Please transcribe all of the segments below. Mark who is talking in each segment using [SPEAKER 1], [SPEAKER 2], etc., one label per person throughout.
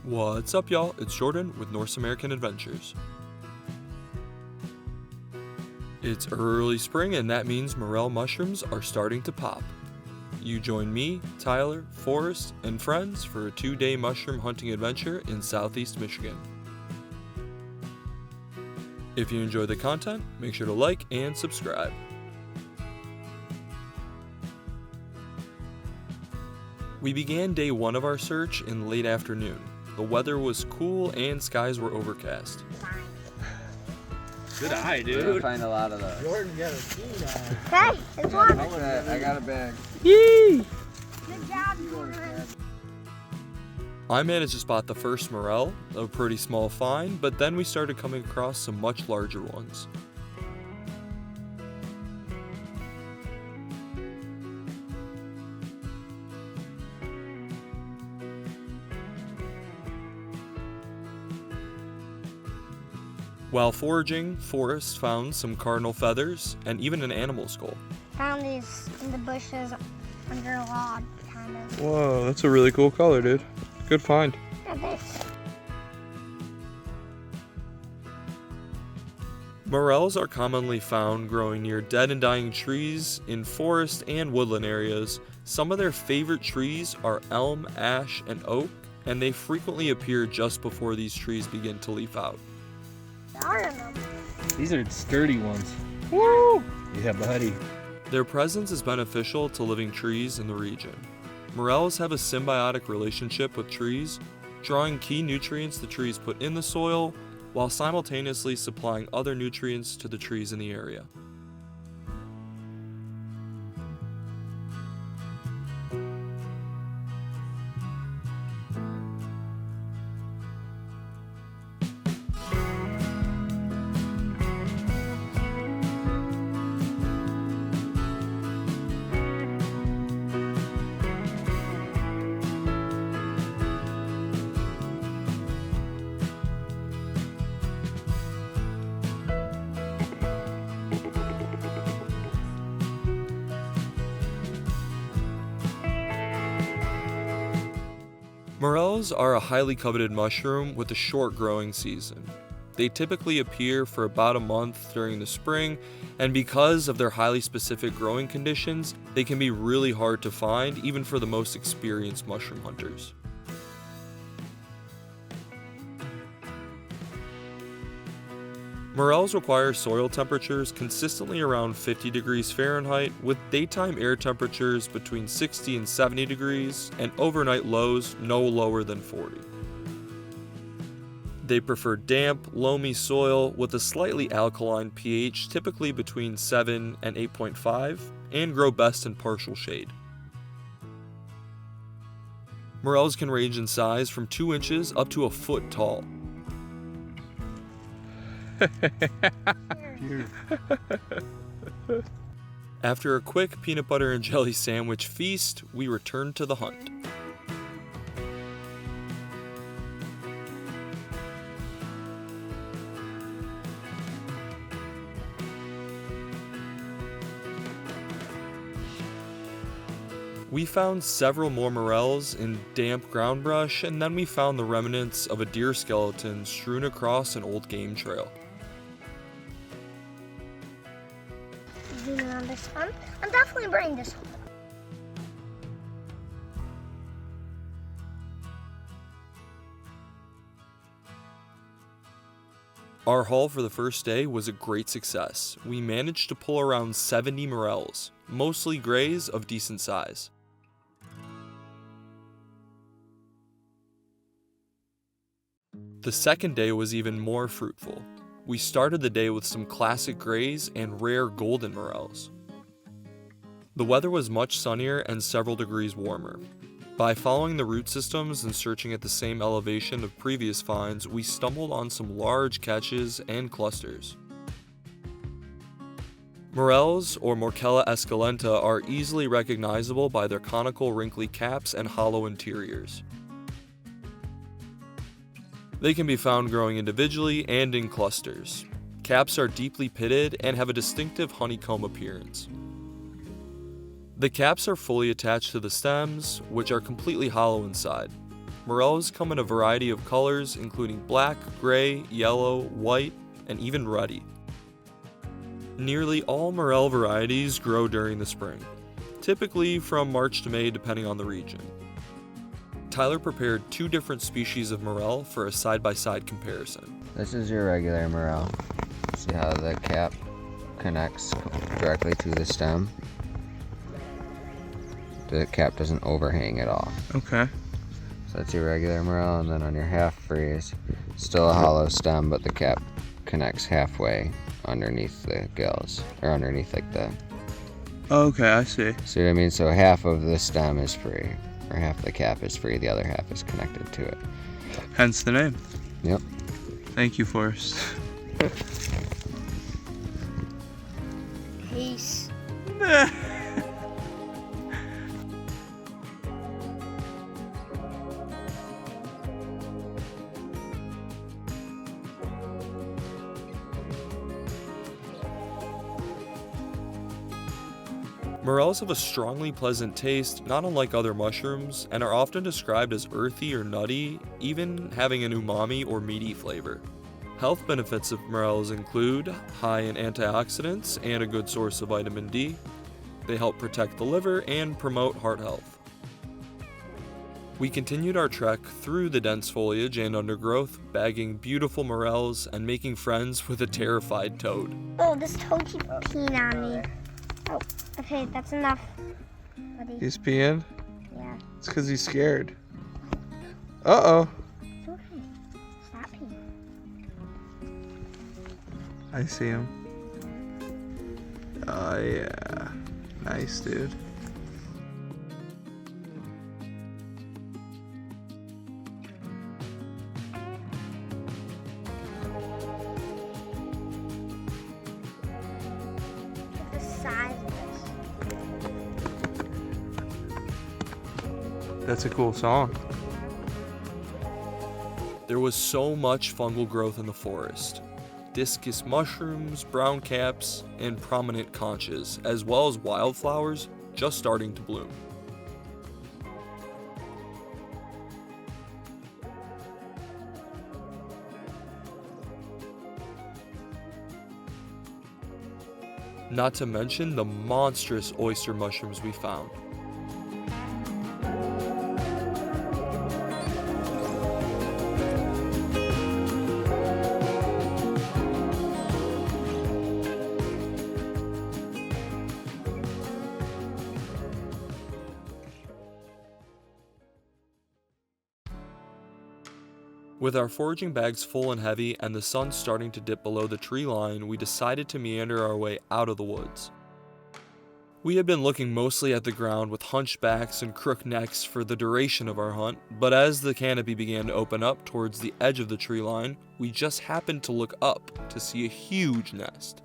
[SPEAKER 1] What's up, y'all? It's Jordan with North American Adventures. It's early spring, and that means morel mushrooms are starting to pop. You join me, Tyler, Forrest, and friends for a 2-day mushroom hunting adventure in southeast Michigan. If you enjoy the content, make sure to like and subscribe. We began day 1 of our search in late afternoon. The weather was cool and skies were overcast.
[SPEAKER 2] Good eye, dude.
[SPEAKER 3] We're gonna find a lot of those.
[SPEAKER 4] Jordan got a keen eye.
[SPEAKER 5] Hey, it's one.
[SPEAKER 3] I got a bag.
[SPEAKER 1] Yee!
[SPEAKER 5] Good job, Jordan.
[SPEAKER 1] I managed to spot the first morel, a pretty small find, but then we started coming across some much larger ones. While foraging, Forrest found some cardinal feathers and even an animal skull.
[SPEAKER 5] Found these in the bushes under a log, kind of.
[SPEAKER 1] Whoa, that's a really cool color, dude. Good find.
[SPEAKER 5] And this.
[SPEAKER 1] Morels are commonly found growing near dead and dying trees in forest and woodland areas. Some of their favorite trees are elm, ash, and oak, and they frequently appear just before these trees begin to leaf out.
[SPEAKER 5] There are them.
[SPEAKER 2] These are sturdy ones. Woo! Yeah, buddy.
[SPEAKER 1] Their presence is beneficial to living trees in the region. Morels have a symbiotic relationship with trees, drawing key nutrients the trees put in the soil while simultaneously supplying other nutrients to the trees in the area. Morels are a highly coveted mushroom with a short growing season. They typically appear for about a month during the spring, and because of their highly specific growing conditions, they can be really hard to find even for the most experienced mushroom hunters. Morels require soil temperatures consistently around 50 degrees Fahrenheit, with daytime air temperatures between 60 and 70 degrees, and overnight lows no lower than 40. They prefer damp, loamy soil with a slightly alkaline pH, typically between 7 and 8.5, and grow best in partial shade. Morels can range in size from 2 inches up to a foot tall. After a quick peanut butter and jelly sandwich feast, we returned to the hunt. We found several more morels in damp ground brush, and then we found the remnants of a deer skeleton strewn across an old game trail.
[SPEAKER 5] Zoom in on this one. I'm definitely bringing this one.
[SPEAKER 1] Our haul for the first day was a great success. We managed to pull around 70 morels, mostly grays of decent size. The second day was even more fruitful. We started the day with some classic grays and rare golden morels. The weather was much sunnier and several degrees warmer. By following the root systems and searching at the same elevation of previous finds, we stumbled on some large catches and clusters. Morels, or Morchella esculenta, are easily recognizable by their conical wrinkly caps and hollow interiors. They can be found growing individually and in clusters. Caps are deeply pitted and have a distinctive honeycomb appearance. The caps are fully attached to the stems, which are completely hollow inside. Morels come in a variety of colors, including black, gray, yellow, white, and even ruddy. Nearly all morel varieties grow during the spring, typically from March to May depending on the region. Tyler prepared 2 different species of morel for a side-by-side comparison.
[SPEAKER 3] This is your regular morel. See how the cap connects directly to the stem? The cap doesn't overhang at all.
[SPEAKER 2] Okay.
[SPEAKER 3] So that's your regular morel, and then on your half freeze, still a hollow stem, but the cap connects halfway underneath the gills, or underneath like the...
[SPEAKER 2] Okay, I see.
[SPEAKER 3] See what I mean? So half of the stem is free, or half the cap is free, the other half is connected to it.
[SPEAKER 2] Hence the name.
[SPEAKER 3] Yep.
[SPEAKER 2] Thank you, Forrest.
[SPEAKER 5] Peace.
[SPEAKER 1] Morels have a strongly pleasant taste, not unlike other mushrooms, and are often described as earthy or nutty, even having an umami or meaty flavor. Health benefits of morels include high in antioxidants and a good source of vitamin D. They help protect the liver and promote heart health. We continued our trek through the dense foliage and undergrowth, bagging beautiful morels and making friends with a terrified toad.
[SPEAKER 5] Oh, this toad keeps peeing on me. Oh, okay, that's enough, buddy.
[SPEAKER 2] He's peeing?
[SPEAKER 5] Yeah,
[SPEAKER 2] It's because he's scared. Uh-oh.
[SPEAKER 5] it's okay. Stop peeing.
[SPEAKER 2] I see him. Oh, yeah. Nice, dude.
[SPEAKER 5] Look at the size of this.
[SPEAKER 2] That's a cool song.
[SPEAKER 1] There was so much fungal growth in the forest. Discus mushrooms, brown caps, and prominent conches, as well as wildflowers just starting to bloom. Not to mention the monstrous oyster mushrooms we found. With our foraging bags full and heavy and the sun starting to dip below the tree line, we decided to meander our way out of the woods. We had been looking mostly at the ground with hunched backs and crooked necks for the duration of our hunt, but as the canopy began to open up towards the edge of the tree line, we just happened to look up to see a huge nest.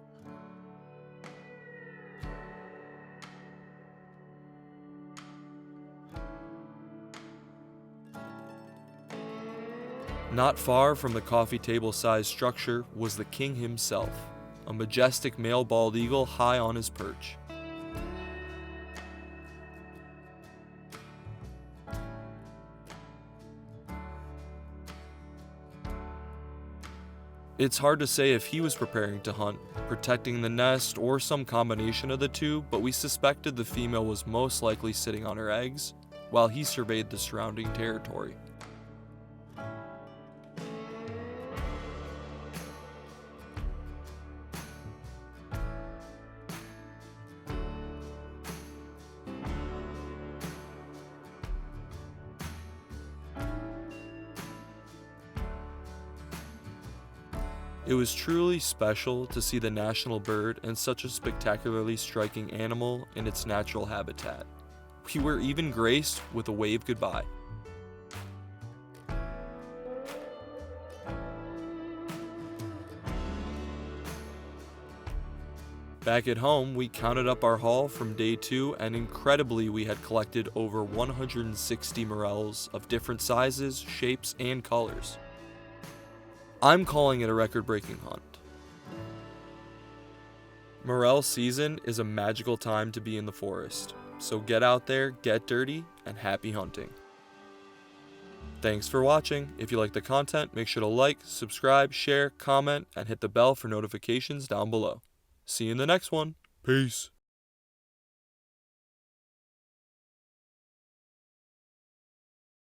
[SPEAKER 1] Not far from the coffee table-sized structure was the king himself, a majestic male bald eagle high on his perch. It's hard to say if he was preparing to hunt, protecting the nest, or some combination of the two, but we suspected the female was most likely sitting on her eggs, while he surveyed the surrounding territory. It was truly special to see the national bird and such a spectacularly striking animal in its natural habitat. We were even graced with a wave goodbye. Back at home, we counted up our haul from day 2, and incredibly we had collected over 160 morels of different sizes, shapes, and colors. I'm calling it a record-breaking hunt. Morel season is a magical time to be in the forest, so get out there, get dirty, and happy hunting. Thanks for watching. If you like the content, make sure to like, subscribe, share, comment, and hit the bell for notifications down below. See you in the next one. Peace.